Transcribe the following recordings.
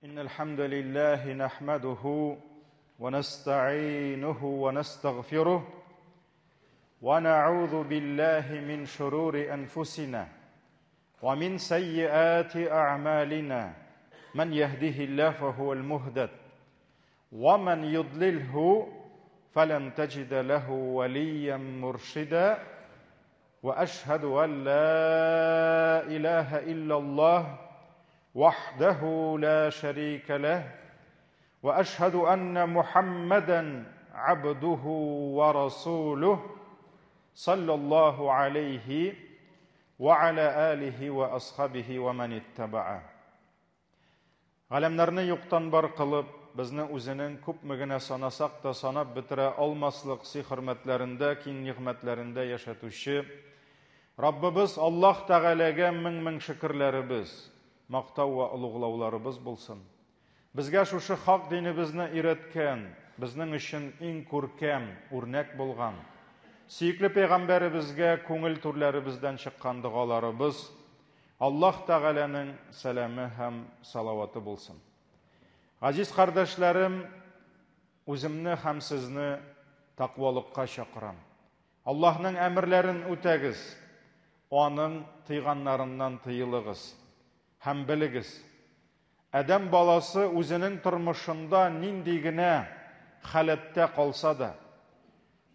إن الحمد لله نحمده ونستعينه ونستغفره ونعوذ بالله من شرور أنفسنا ومن سيئات أعمالنا من يهده الله فهو المهتد ومن يضلله فلن تجد له وليا مرشدا وأشهد أن لا إله إلا الله وحده لا شريك له وأشهد أن محمدا عبده ورسوله صلى الله عليه وعلى آله وأصحابه ومن اتبعه. Галәмнәрне юктан бар кылып, безне үзенең күпмегенә санасак та санап бетерә алмаслык си-хөрмәтләрендә, киң нигъмәтләрендә яшәтүче Раббыбыз Аллаһ Тәгаләгә мең шөкерләребез, мактау ва улуглауларыбыз булсын. Безгә шушы хак динебезне өйрәткән, безнең өчен иң күркәм үрнәк булган, сөйкле пәйгамбәребезгә күңел түрләребездән чыккан дугаларыбыз Аллаһ Тәгаләнең сәламы һәм салаваты булсын. Азиз кардәшләрем, үземне һәм сезне тақвалыкка чакырам. Аллаһның әмерләрен үтәгез, аның тыйганнарыннан тыелыгыз һәм белегез. Адәм баласы үзенең тормышында нинди генә халәттә калса да,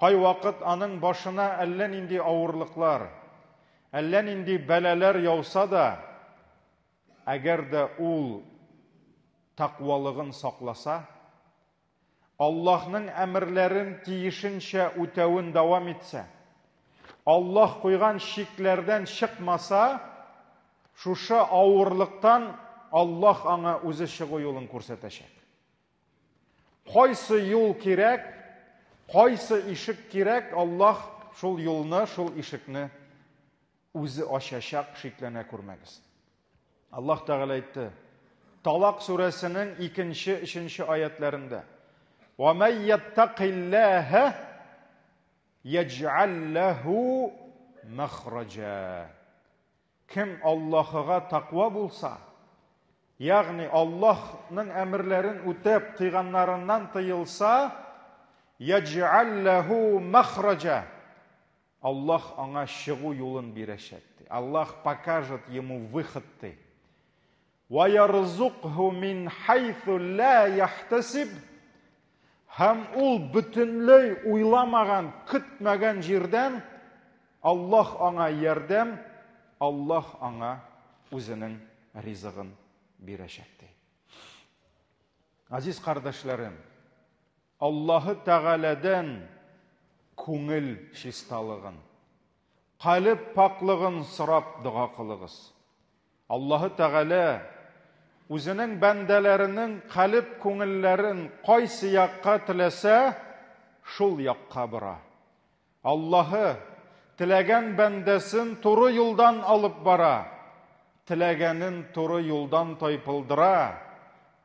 кай вакыт аның башына әллә нинди авырлыклар, әллә нинди бәлаләр яуса да, әгәр дә ул тақвалыгын сакласа, Аллаһның әмерләрен тиешенчә үтәвен дәвам итсә, Аллаһ куйган шикләрдән чыкмаса, шушы авырлыктан Аллаһ аңа үзе чыгу юлын күрсәтәчәк. Кайсы юл кирәк, кайсы ишек кирәк, Аллаһ шул юлны, шул ишекне үзе ачачак, шикләнә күрмәгез. Аллаһ Тәгалә әйтте, Талак сүрәсенең 2-3 аятларында: "Ва май яттақиллаһа ядж'ал лаху махраджа." Кем Аллаһыга тақва булса, ягъни Аллаһның әмерләрен үтәп, тыйганнарыннан тыелса, ядж'ал лаху махраджа. Аллаһ аңа чыгу юлын бирәчәк. Аллаһ покажет ему выход. Ва ярзукху мин хайсу ла яхтасиб. Һәм ул бөтенләй уйламаган, көтмәгән җирдән Аллаһ аңа ярдәм, Аллаһ аңа үзенең ризыгын бирәчәк. Азиз кардәшләрем, Аллаһы Тәгаләдән күңел чисталыгын, калып паклыгын сорап дуга кылыгыз. Аллаһы Тәгалә үзенең бәндәләренең калып күңелләрен кайсы якка теләсә, шул якка бара. Аллаһы теләгән бәндәсен туры юлдан алып бара, теләгәнен туры юлдан тайпылдыра,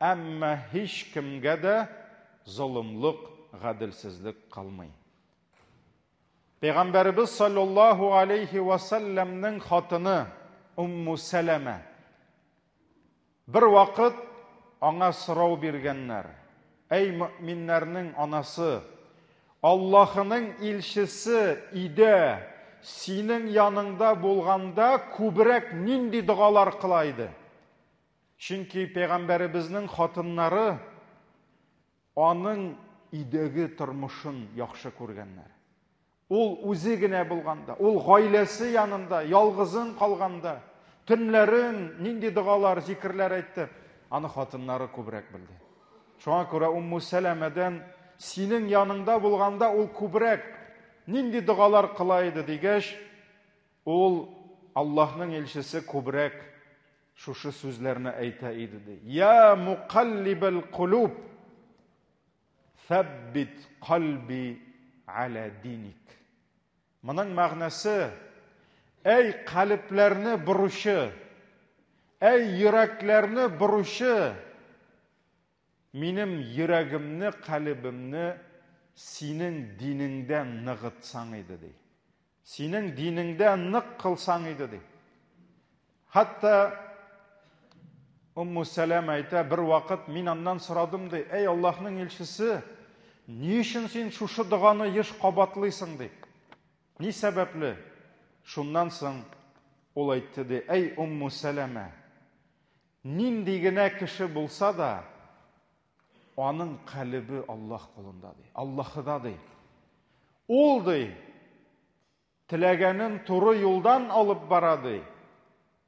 әмма һич кемгә дә золымлык, гаделсезлек калмый. Пәйгамбәрбез саллаллаһу алейхи ва салламның хатыны Умму Сәләмә бер вакыт аңа сорау биргәннәр: "Эй мөэминнәрнең анасы, Аллаһының илчесе иде, синең яныңда булганда күбрәк нинди дугалар кыла иде?" Чөнки пәйгамбәребезнең хатыннары аның идәге тормышын яхшы күргәннәр. Ул үзе генә булганда, ул гаиләсе янында, ялгызын калганда, төнләрен нинди дугалар, зикрләр әйтте, аны хатыннары күбрәк белде. Шуңа күрә Умму Сәләмәдән синең яныңда булганда ул күбрәк нинди дугалар кыла иде дигәч, ул Аллаһның илчесе күбрәк шушы сүзләрне әйтә иде. "Я муқаллибал кулуб, фаббит қалби аля диник." Моның мәгънәсе: "Эй калыпларны буручы, эй йөрәкләрне буручы, минем йөрәгемне, калыбымны синең динеңдә ныгытсаң иде" ди. Синең динеңдә нык кылсаң иде ди. Хәтта Умму Сәләмә әйтә, bir вакыт мин аннан сорадым ди, эй Аллаһның илчесе, ни өчен син шушы доганы еш кабатлыйсың дип. Ни сәбәпле? Шуннан соң ул әйтте ди, эй Умму Сәләмә, нинди генә кеше булса да, аның калыбы Аллаһ кулында ди, Аллаһыда ди. Ул ди, теләгәнен туры юлдан алып бара ди,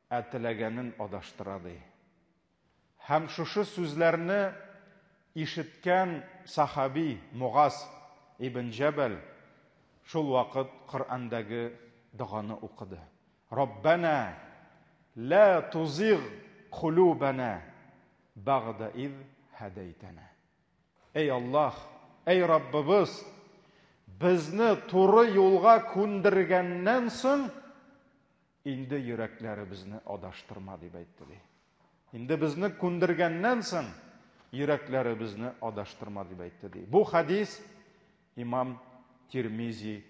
теләгәнен адаштыра ди. Һәм шушы сүзләрне ишеткән сахаби Мугаз ибн Джабал шул вакыт Коръәндәге дуганы укыды. Раббана ла тузиг кулубана бәгъдә из хадайтана. Эй Аллаһ, эй Раббыбыз, безне туры юлга күндергәннән соң инде йөрәкләребезне адаштырма дип әйтте ди. Инде безне күндергәннән соң йөрәкләребезне адаштырма дип әйтте ди. Бу хадис имам Тирмизи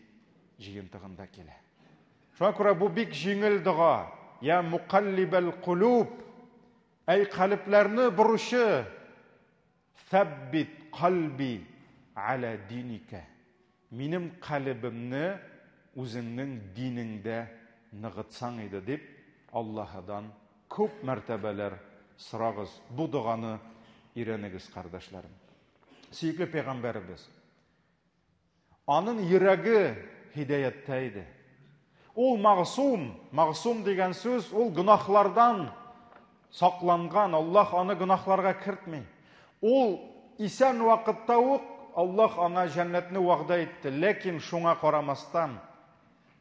җыентыгында килә. Шуңа күрә бу бик җиңел дуга. Я мукаллибал кулуб, эй калыпларны буручы, саббит калби аля диника. Минем калыбымны үзеңнең динеңдә ныгытсаң иде дип Аллаһыдан күп мәртәбәләр сорагыз. Бу дуганы өйрәнегез, кардәшләрем. Сөйкле пәйгамбәрбез. Аның йөрәге һидаяттә иде. Ул магъсум дигән сүз, ул гынахлардан сакланган. Аллаһ аны гынахларга кертми. Ул исән вакытта ук Аллаһ аңа җәннәтне вәгъдә итте. Ләкин шуңа карамастан,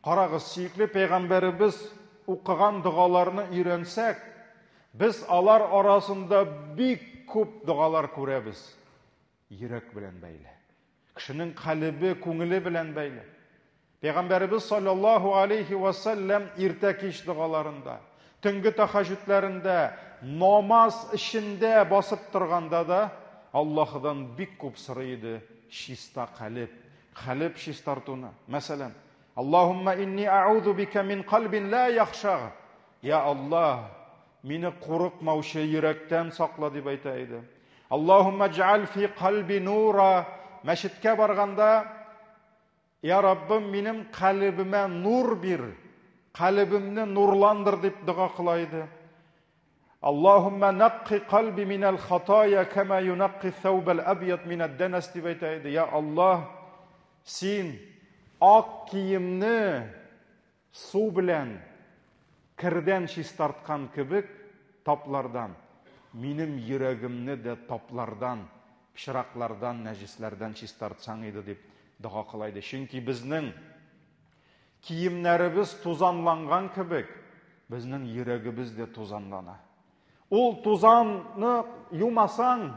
карагыз, сөйкле пәйгамбәрбез укыган дугаларны өйрәнсәк, без алар арасында бик күп дугалар күрәбез. Йөрәк белән бәйле. Кешенең калыбы, күңеле белән бәйле. Пәйгамбәрбез саллаллаһу алейхи ва саллям иртә кич дугаларында, төнге тахаҗҗудларында, намаз эчендә басып торганда да Аллаһыдан бик күп сорый иде чиста калып чистартуны. Мәсәлән, Аллаһумма инни а'удhu бика мин калбин ла яхша. Я Аллаһ, мине курыкмаучы йөрәктән сакла дип әйтә иде. Аллаһумма җ'аль фи калби нура. Мәчеткә барганда, я Раббым, минем калыбыма нур бир, калыбымны нурландыр дип дуга кыла иде. Аллаһумма наққи калби минал хатая кама юнаққи thawbal abyad minad danas дип әйтә иде. Я Аллаһ, син ак киемне су белән кирдән чистарткан кебек таплардан, минем йөрәгемне дә таплардан, пычраклардан, нәҗисләрдән чистартсаң иде дип дуга кыла иде. Чөнки безнең киемнәребез тузанланган кебек, безнең йөрәгебез дә тузанлана. Ул тузанны юмасаң,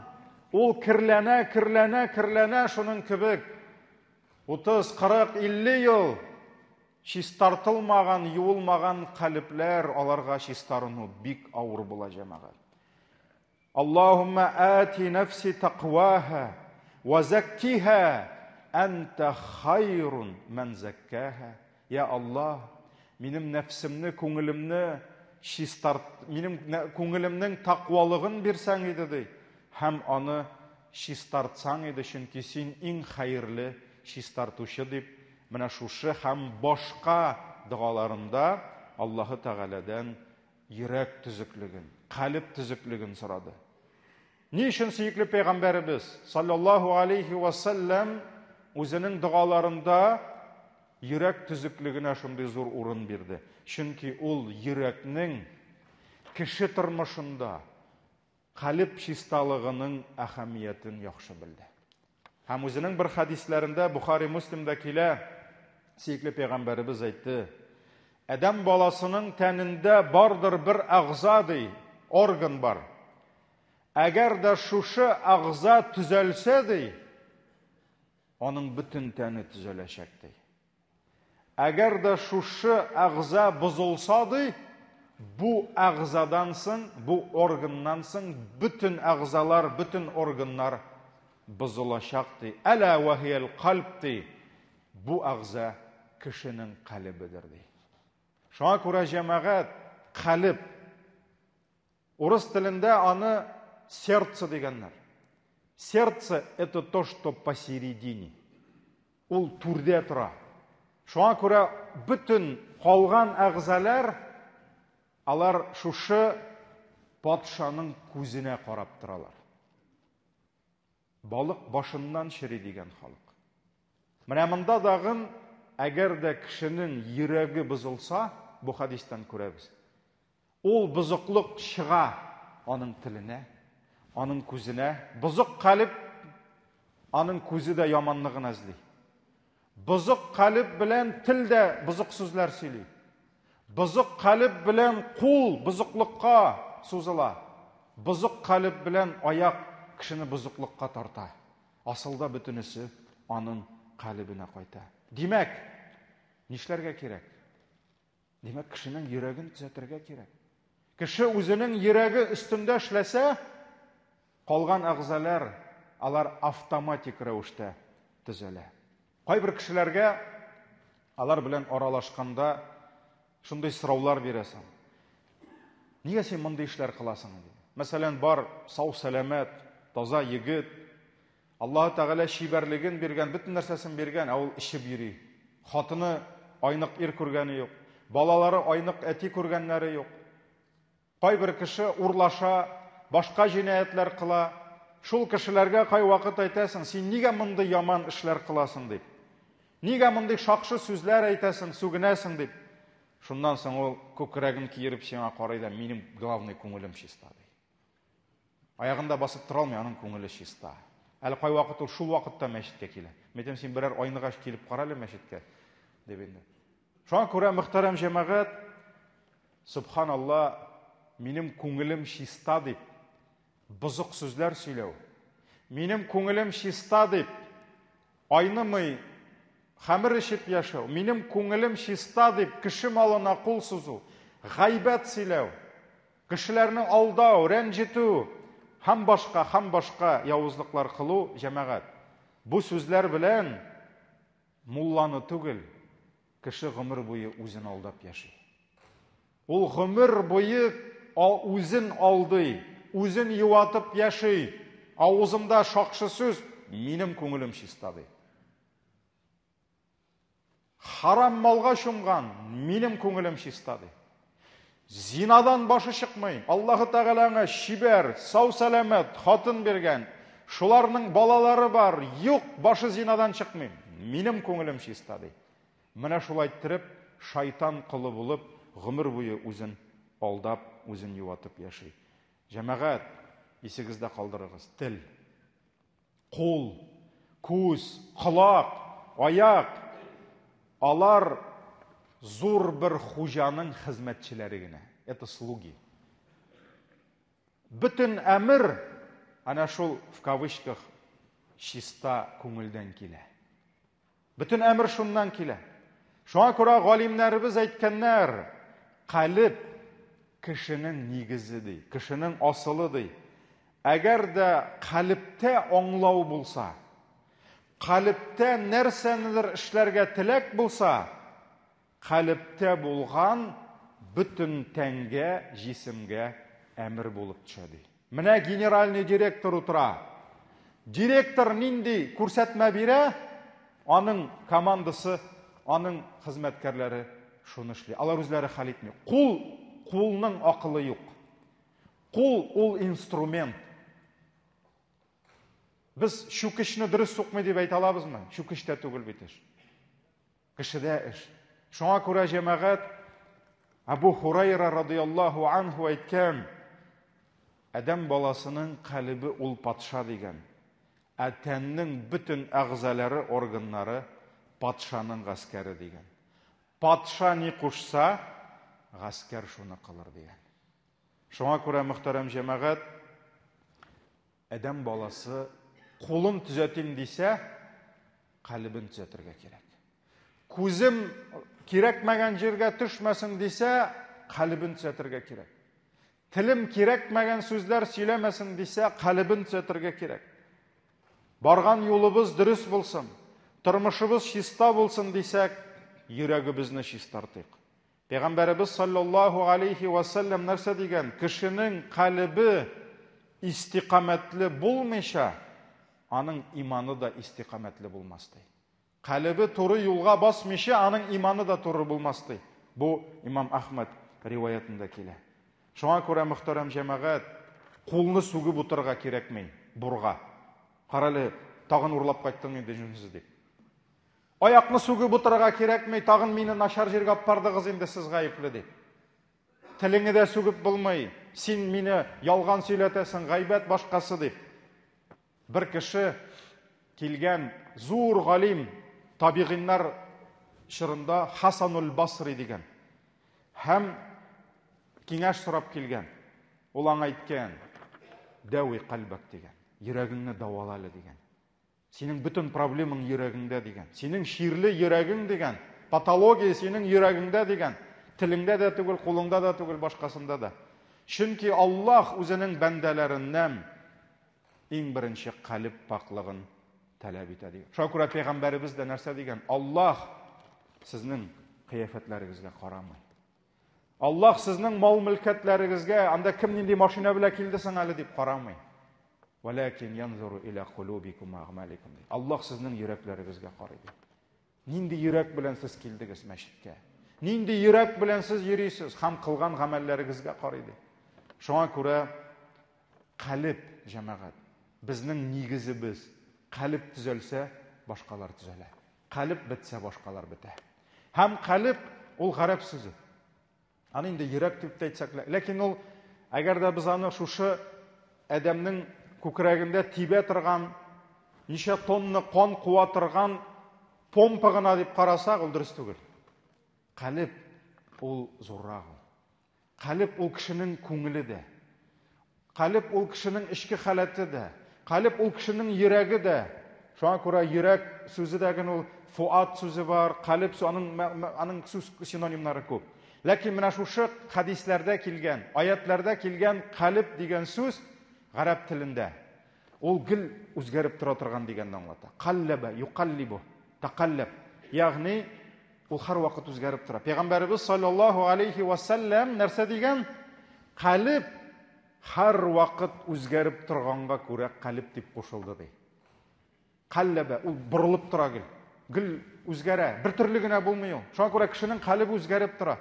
ул кирләнә шуның кебек. 30, 40, 50 ел чистартылмаган, юылмаган калыплар, аларга чистарыну бик авыр була, җәмәгать. Аллаһумма ати нафси тaqwaha ва заккиха анта хайрун ман заккаха. Я Аллаһ, минем нәфсемне, күңелемне чистарт, минем күңелемнең тaqвалыгын бирсәң иде ди, һәм аны чистартсаң иде, чөнки син иң хәерле чистартучы дип, менә шушы һәм башка дугаларында Аллаһы Тәгаләдән йөрәк төзеклеген, калып төзеклеген сорады. Ни өчен сөйкле пәйгамбәрбез саллаллаһу алейхи ва саллям үзенең дугаларында йөрәк төзеклегенә шундый зур урын бирде? Чөнки ул йөрәкнең кеше тормышында калып чисталыгының әһәмиятен яхшы белде. Һәм үзенең бер хадисләрендә, Бухари, Муслимдә килә, сөйкле пәйгамбәрбез әйтте: Адам баласының тәнендә бардыр бер әгъза ди, орган бар. Әгәр дә шушы әгъза төзәлсә ди, аның бөтен тәне төзәләчәк ди. Әгәр дә шушы әгъза бозылса ди, бу әгъзадан соң, бу органнан соң бөтен әгъзалар, бөтен органнар бозылачак ди. Әла ва хиял калб ди. Бу әгъза кешенең калыбыдыр ди. Шуңа күрә җәмәгать, калып Орыс тілінде аны сердце дегенler. Сердце – это то, что посередине. Ол түрде тұра. Шуңа күрә бүтін қалған әгъзалар, алар шушы патшаның күзіне қарап тұралар. Балық башыннан шіри деген халық. Менә монда дагын, әгәр дә кешенең йөрәге бозылса, бу хадистан күрәбез. Ул бозыклык чыга аның теленә, аның күзенә. Бозык калып аның күзе дә яманлыгын эзли. Бозык калып белән тел дә бозык сүзләр сөйли. Бозык калып белән кул бозыклыкка сузыла. Бозык калып белән аяк кешене бозыклыкка тарта. Асылда бөтенесе аның калыбына кайта. Димәк, нишләргә кирәк? Димәк, кешенең йөрәген төзәтергә кирәк. Кеше үзенең йөрәге өстендә эшләсә, калган әгъзалар алар автоматик рәвештә төзәлә. Кайбер кешеләргә алар белән аралашканда шундый сораулар бирәсең. Нигә син мондый эшләр кыласың? Мәсәлән, бар сау-сәламәт, таза егет, Аллаһ Тәгалә шибәрлеген биргән, бөтен нәрсәсен биргән, ул ишеп йөри. Хатыны айнык ир күргәне юк, балалары айнык әти күргәннәре юк. Кайбер кеше урлаша, башка җинаятьләр кыла. Шул кешеләргә кай вакыт әйтәсең, син нигә мондый яман эшләр кыласың дип. Нигә мондый шакшы сүзләр әйтәсең, сүгенәсең дип. Шуннан соң ул күкрәген киереп сиңа карый да, минем главный күңелем чиста ди. Аягында басып тора алмый, аның күңеле чиста. Әле кай вакыт ул шул вакытта мәчеткә килә. Мәйтәм, син берәр айныгаш килеп кара әле мәчеткә дип инде. Шуңа күрә, мөхтәрәм җәмәгать, субханалла, минем күңелем чиста дип бозык сүзләр сөйләү. Минем күңелем чиста дип айнымый, хәмер ишеп яшәү. Минем күңелем чиста дип кеше малына кул сузу, гайбәт сөйләү, кешеләрне алдау, рәнҗетү, һәм башка явызлыклар кылу, җәмәгать. Бу сүзләр белән мулланы түгел, кеше гомер буе үзен алдап яши. Ул гомер буе үзен алдый, үзен юатып яши. Авызымда шакшы сүз, минем күңелем чиста ди. Харам малга шумган, минем күңелем чиста ди. Зинадан башы чыкмый. Аллаһы Тәгаләңә шибәр, сау-сәламәт хатын биргән. Шуларның балалары бар, юк, башы зинадан чыкмый. Минем күңелем чиста ди. Менә шулай иттереп, шайтан кылы булып, гомер буе үзен алдап, үзен юатып яши. Җәмәгать, исегездә калдырыгыз. Тел, кул, күз, колак, аяк, алар зур бер хуҗаның хезмәтчеләре генә. Это слуги. Бүтән әмер ана шул в кавычках чиста күңелдән килә. Бүтән әмер шуннан килә. Шуңа күрә галимнәребез әйткәннәр, калып кешенең нигезе ди, кешенең асылы ди. Әгәр дә калыптә аңлау булса, калыптә нәрсәнедер эшләргә теләк булса, калыптә булган бүтән тәнгә, җисемгә әмер булып төшә ди. Менә генеральный директор утыра. Директор нинди күрсәтмә бирә, аның командасы, аның хезмәткәрләре шуны эшли. Алар үзләре хәл итми. Кулның акылы юк. Кул ул инструмент. Без чүкешне дөрес сукмый дип әйтә алабызмы? Чүкештә түгел бит эш. Кешедә эш. Шуңа күрә җәмәгать Абу Хурайра радиллаһу анһу әйткән, Адәм баласының калыбы ул патша дигән. Тәннең бүтән әгъзалары, органнары патшаның гаскәре дигән. Патша ни кушса, гаскәр шуны кылыр дигән. Шуңа күрә, мөхтәрәм җәмәгать, Адәм баласы кулын төзәтим дисә, калыбын төзәтергә кирәк. Күзем кирәкмәгән җиргә төшмәсен дисә, калыбын төзәтергә кирәк. Телем кирәкмәгән сүзләр сөйләмәсен дисә, калыбын төзәтергә кирәк. Барган юлыбыз дөрес булсын, тормышыбыз чиста булсын дисәк, йөрәгебезне чистартыйк. Peygamberimiz sallallahu aleyhi ve sellem нәрсә дигән? Кешенең калбы истикамәтле булмыйча, аның иманы да истикамәтле булмас ди. Калбы туры юлга басмыйча, аның иманы да туры булмас ди. Бу имам Ахмад риваятында килә. Шуңа күрә, мөхтәрәм җәмәгать, кулны сугып утырга кирәкми бурга. Каралы, тагын урлап кайттың инде җүнсез дип. Аякны сугып утырга кирәкми, тагын мине начар җиргә алып бардыгыз инде, сез гаепле дип. Телеңне дә сугып булмый, син мине ялган сөйләтәсең, гайбәт башкасы дип. Бер кеше килгән зур галим, табигиннар чорында Хасанул Басри дигән. Һәм киңәш сорап килгән. Ул аңа әйткән: "Дәви калбак" дигән. Йөрәгеңне давалалы дигән. Синең бөтен проблемаң йөрәгеңдә дигән. Синең ширле йөрәгең дигән. Патология синең йөрәгеңдә дигән. Телеңдә дә түгел, кулыңда да түгел, башкасында да. Чөнки Аллаһ үзенең бәндәләреннән иң беренче калб паклыгын таләп итә ди. Шуңа күрә Пәйгамбәребез дә нәрсә дигән? Аллаһ сезнең кыяфәтләрегезгә карамый. Аллаһ сезнең мал-мөлкәтләрегезгә, анда кем нинди машина белән килдесең әле дип карамый. Валакин янзуру иля кулубикум ва аъмаликум. Аллаһ сезнең йөрәкләрегезгә карый. Нинди йөрәк белән сез килдегез мәчеткә? Нинди йөрәк белән сез йөрисез? Һәм кылган гамәлләрегезгә карый. Шуңа күрә калб, җәмәгать, безнең нигезебез, калб төзәлсә, башкалар төзәлә. Калб бетсә, башкалар бетә. Һәм калб ул гарәп сүзе. Аны инде йөрәк дип әйтсәк, ләкин ул, әгәр дә без аны шушы адәмнең күкрәгендә тибә торган, ничә тонна кан куа торган помпа гына дип карасак, ул дөрес түгел. Калб ул зуррак. Калб ул кешенең күңеле дә. Калб ул кешенең ичке халаты да. Калб ул кешенең йөрәге дә. Шуңа күрә йөрәк сүзе дәген ул фуат сүзе бар, калб аның сүз синонимнары күп. Ләкин менә шушы хадисләрдә килгән, аятларда килгән калб дигән сүз гарәп телендә ул гел үзгәреп тора торган дигәнне аңлата. Каллаба, юкаллибу, тaqallab. Ягъни ул һәрвакыт үзгәреп тора. Пәйгамбәребез саллаллаһу алейхи ва саллям нәрсә дигән? Калб һәрвакыт үзгәреп торганга күрә калб дип кушылды ди. Каллаба ул борылып тора гел үзгәрә, бер төрле генә булмый ул. Шуңа күрә кешенең калбы үзгәреп тора.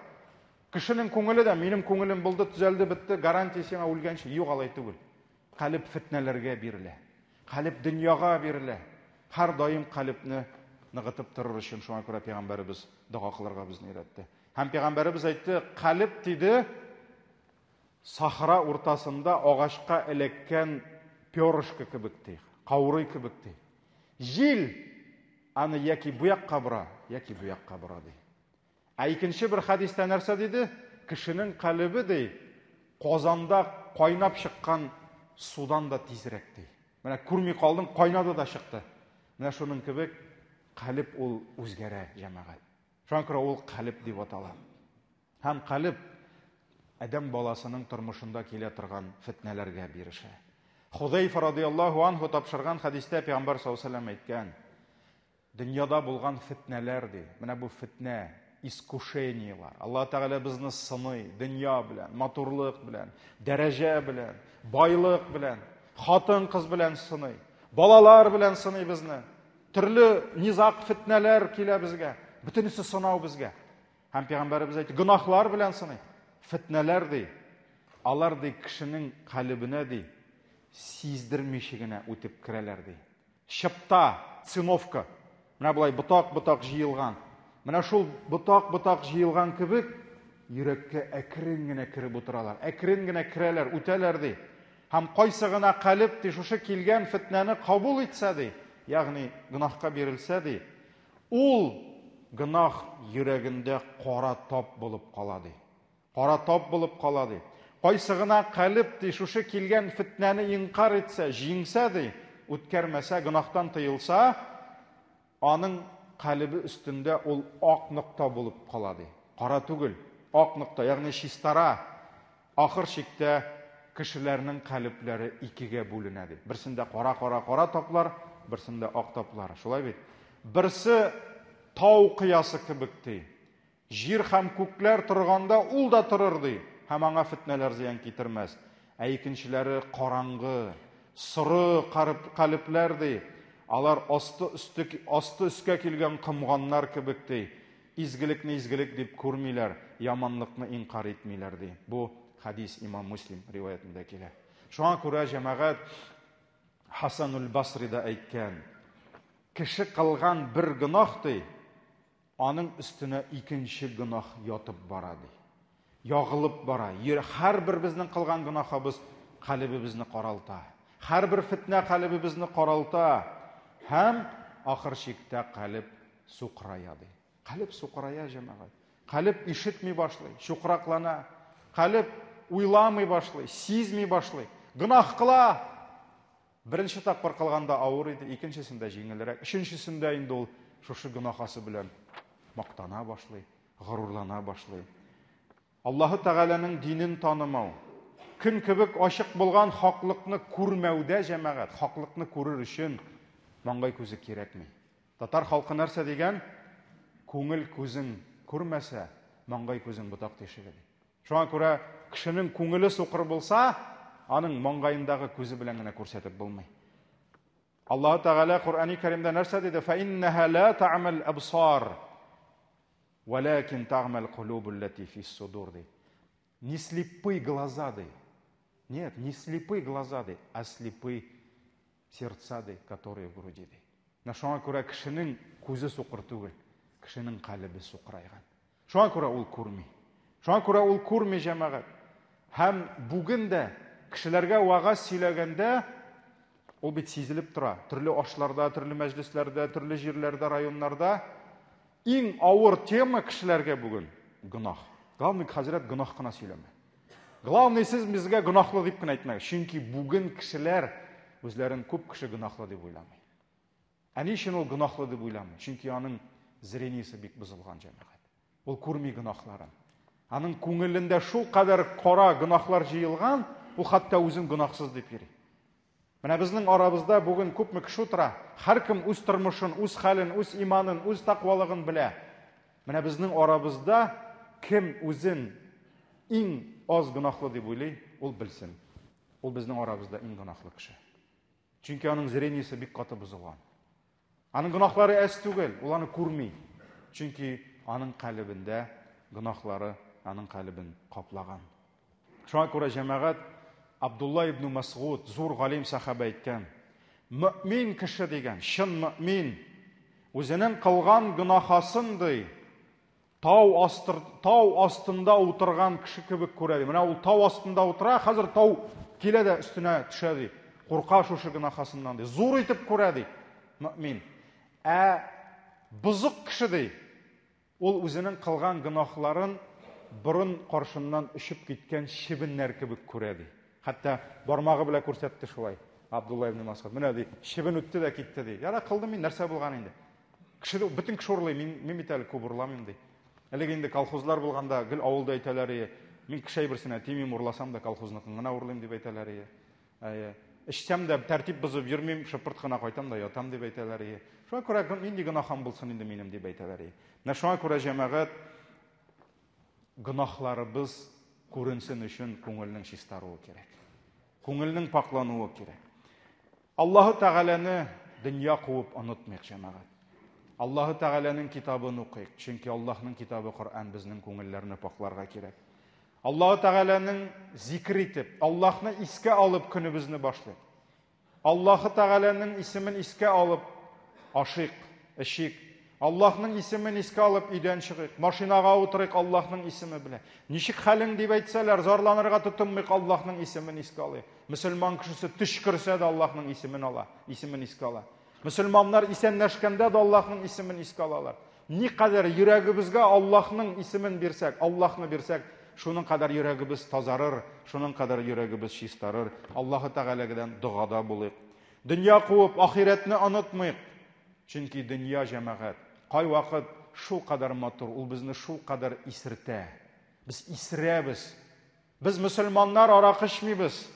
Кешенең күңеле дә, минем күңелем булды, төзәлде, бетте, гарантия сиңа үлгәнче, юк, алай түгел. Калб фитнәләргә бирелә. Калб дөньяга бирелә. Һәр даим калбны ныгытып торыр өчен шуңа күрә Пәйгамбәребез дуа кылырга безне өйрәтте. Һәм Пәйгамбәребез әйтте, калб диде, сахра уртасында агачка эләккән перышко кебек ди, каурый кебек ди. Җил аны яки бу якка бора, яки бу якка бора ди. Икенче бер хадистә нәрсә диде? Кешенең калбы ди, казанда кайнап чыккан судан да тизрәк ди. Менә күрми калдың, кайнады да чыкты. Менә шуның кебек калб ул үзгәрә, җәмәгать. Шуңа күрә ул калб дип атала. Һәм калб адәм баласының тормышында килә торган фитнәләргә бирешә. Худайфа радиллаһу анһу тапшырган хадистә Пәйгамбәр саллаллаһу алейһи ва саллям әйткән: дөньяда булган фитнәләр ди. Менә бу фитнә, искушениялар. Аллаһ Тәгалә безне сыный, дөнья белән, матурлык белән, дәрәҗә белән, байлык белән, хатын кыз белән сыный, балалар белән сыный безне. Төрле низак фитнәләр килә безгә, бөтенесе сынау безгә. Һәм Пәйгамбәребез әйтте, гынахлар белән сыный. Фитнәләр ди, алар ди кешенең калбына ди сиздермичә генә үтеп керәләр ди. Шыпта, циновка. Менә булай ботак җыелган. Менә шул ботак җыелган кебек йөрәккә әкрен генә киреп утыралар. Әкрен генә керәләр, үтәләр ди. Һәм кайсы гына калб ди шушы килгән фитнәне кабул итсә ди, ягъни гынахка бирелсә ди, ул гынах йөрәгендә кара тап булып кала ди. Кара тап булып кала ди. Кайсы гына калб ди шушы килгән фитнәне инкар итсә, җиңсә ди, үткәрмәсә, гынахтан тыелса, аның калбы өстендә ул ак нокта булып кала ди. Кара түгел, ак нокта, ягъни чистара. Ахыр чиктә кешеләрнең калбләре икегә бүленә ди. Берсендә кара таплар, берсендә ак таплар. Шулай бит. Берсе тау кыясы кебек ди. Җир һәм күкләр торганда ул да торыр ди. Һәм аңа фитнәләр зыян китермәс. Икенчеләре караңгы, соры калепләр ди. Алар асты өскә килгән кымганнар кебек ди. Изгелекне изгелек дип күрмиләр, яманлыкны инкар итмиләр ди. Бу хадис Имам Муслим риваятында килә. Шуңа күрә җәмәгать Хасанул Басри да әйткән: кеше кылган бер гынах ди, аның өстенә икенче гынах ятып бара ди. Ягылып бара. Һәрбер безнең кылган гынахыбыз калбыбызны каралта. Һәрбер фитнә калбыбызны каралта. Һәм ахыр чиктә калб сукрая ди. Калб сукрая җәмәгать. Калб ишетми башлый, шукраклана. Калб уйламый башлый, сизми башлый. Гынах кыла. Беренче тапкыр кылганда авыр иде, икенчесендә җиңелрәк, өченчесендә инде ул шушы гынахасы белән мактана башлый, горурлана башлый. Аллаһы Тәгаләнең динен танымау, көн кебек ачык булган хаклыкны күрмәүдә җәмәгать, хаклыкны күрер өчен маңгай күзе кирәкми. Татар халкы нәрсә дигән? Күңел күзең күрмәсә, маңгай күзең ботак тишеге. Шуңа күрә кешенең күңеле сукыр булса, аның маңгайындагы күзе белән генә күрсәтеп булмый. Аллаһы Тәгалә Куръани Кәримдә нәрсә диде? Фаиннаха ла таъмал абсар, валакин таъмал кулубул лати фис-судур. Не слепые глаза, нет, не слепые глаза, а слепые сердца, которые в груди. На шуңа күрә кешенең күзе сукыр түгел, кешенең калбы сукрайган. Шуңа күрә ул күрми. Шуңа күрә ул күрми җәмәгать. Һәм бүген дә кешеләргә вагаз сөйләгәндә ул бит сизелеп тора. Төрле ашларда, төрле мәҗлесләрдә, төрле җирләрдә, районнарда иң авыр тема кешеләргә бүген гынах. Главный хәзрәт гынах кына сөйләмә. Главный сез безгә гынахлы дип кенә әйтмәгез. Чөнки бүген кешеләр үзләрен күп кеше гынахлы дип уйламый. Ни өчен ул гынахлы дип уйламый? Чөнки аның зрениесе бик бозылган җәмәгать. Ул күрми гынахларын. Аның күңелендә шул кадәр кара гынахлар җыелган, ул хәтта үзен гынахсыз дип йөри. Менә безнең арабызда бүген күпме кеше утыра. Һәркем үз тормышын, үз хәлен, үз иманын, үз тақвалыгын белә. Менә безнең арабызда кем үзен иң аз гынахлы дип уйлый, ул белсен. Ул безнең арабызда иң гынахлы кеше. Чөнки аның зрениесе бик каты бозылган. Аның гынахлары әз түгел, ул аны күрми. Чөнки аның калбендә гынахлары аның калбын каплаган. Шуңа күрә җәмәгать Абдулла ибн Масгуд, зур галим сахаба әйткән: "Мөэмин кеше дигән, чын мөэмин, үзенең кылган гынахасын ди, тау астында утырган кеше кебек күрә. Менә ул тау астында утыра, хәзер тау килә дә өстенә төшә ди. Курка шушы гынахасыннан ди. Зур итеп күрә ди мөэмин. Бузык кеше ди. Ул үзенең кылган гынахларын борын каршыннан ишеп киткән шибеннәр кебек күрә ди. Хәтта бармагы белән күрсәтте шулай. Абдулла ибн Масгуд. Менә ди, шибен үтте дә китте ди. Яра кылдым мин, нәрсә булган инде? Кеше бөтен кеше урлый, мин бит әле күп урламыйм ди. Әлеге инде колхозлар булганда, гел авылда әйтәләр, мин кеше берсенә тимим, урласам да колхозныкын гына урлыйм дип әйтәләр. Эчсәм дә тәртип бозып йөрмим, шыпырт кына кайтам да ятам дип әйтәләр. Шуңа күрә нинди гынахым булсын инде минем дип әйтәләр. Менә шуңа күрә җәмәгать гынахларыбыз күренсен өчен күңелнең чистаруы кирәк. Күңелнең паклануы кирәк. Аллаһы Тәгаләне дөнья куып онытмыйк җәмәгать. Аллаһы Тәгаләнең китабын укыйк. Чөнки Аллаһның китабы Коръан безнең күңелләрне пакларга кирәк. Аллаһы Тәгаләнең зикр итеп, Аллаһны искә алып көнебезне башлыйк. Аллаһы Тәгаләнең исемен искә алып ашыйк, эчик. Аллаһның исемен искә алып өйдән чыгыйк. Машинага утырыйк Аллаһның исеме белән. Ничек хәлең дип әйтсәләр, зарланырга тотынмыйк, Аллаһның исемен искә алыйк. Мөселман кешесе төшкерсә дә Аллаһның исемен ала, исемен искә ала. Мөселманнар исәнләшкәндә дә Аллаһның исемен искә алалар. Ни кадәр йөрәгебезгә Аллаһның исемен бирсәк, Аллаһны бирсәк, шуның кадәр йөрәгебез тазарыр, шуның кадәр йөрәгебез чистарыр. Аллаһы Тәгаләгәдән дугада булыйк. Дөнья куып, ахиратны онытмыйк. Чөнки дөнья җәмәгать кай вакыт шул кадәр матур, ул безне шул кадәр исертә. Без исерәбез. Без мөселманнар аракы эчмибез.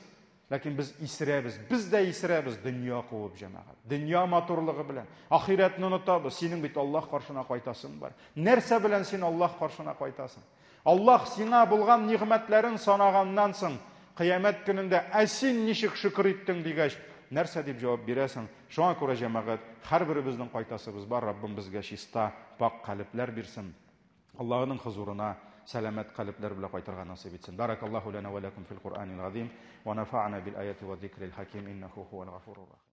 Ләкин без исерәбез, без дә исерәбез дөнья куып җәмәгать. Дөнья матурлыгы белән. Ахиратны онытабыз. Синең бит Аллаһ каршына кайтасың бар. Нәрсә белән син Аллаһ каршына кайтасың? Аллаһ сиңа булган нигъмәтләрен санаганнан соң, кыямәт көнендә син ничек шөкр иттең дигәч, нәрсә дип җавап бирәсең? Шуңа күрә җәмәгать, һәрберебезнең кайтасыбыз бар. Раббим безгә чиста, пак калепләр бирсен. Аллаһның хузурына سلامت قلب درب لقيت رغنا سبيتسن بارك الله لنا ولكم في القرآن العظيم ونفعنا بالآيات والذكر الحكيم إنه هو الغفور الرحيم